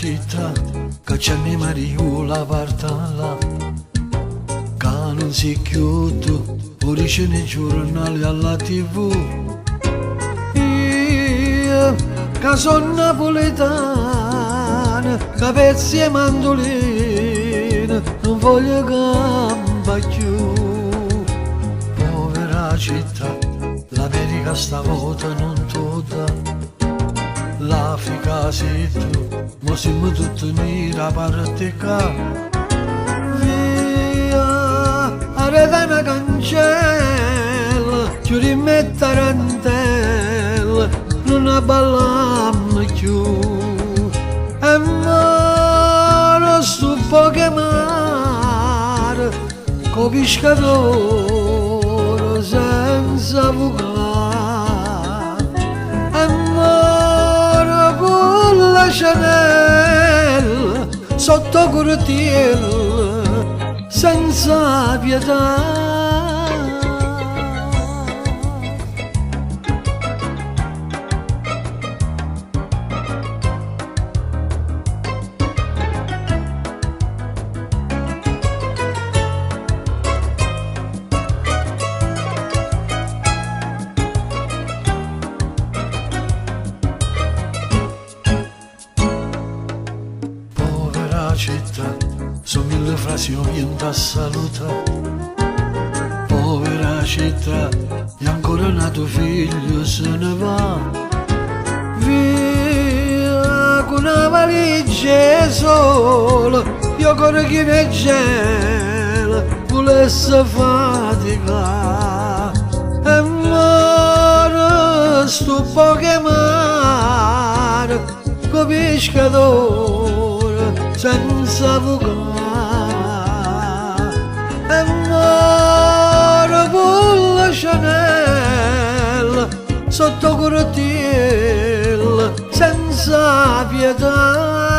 città, che c'è mia Mariola partala, che non si chiude, ora nei giornali alla TV. Io, che sono napoletana, che pezzi e mandolina, non voglio campa più. Povera città, l'America stavolta non tutta, l'Africa sei tu, mo siamo tutti neri a parte qua. Via, arreda una cancella, ci rimette tarantella, non abballammo più. E mare, sto poche mare, co pescatore senza vocare. E mare con la Chanel, sotto cortile, senza pietà. Città, sono mille frasi ovviamente a salutare. Povera città, e ancora nato figlio se ne va. Via con una valigia sola, io corro chi ne gela, volesse faticare. E mare, sto poche mare, con pescatore senza vocare. E mare con la Chanel, sotto cortile, senza pietà.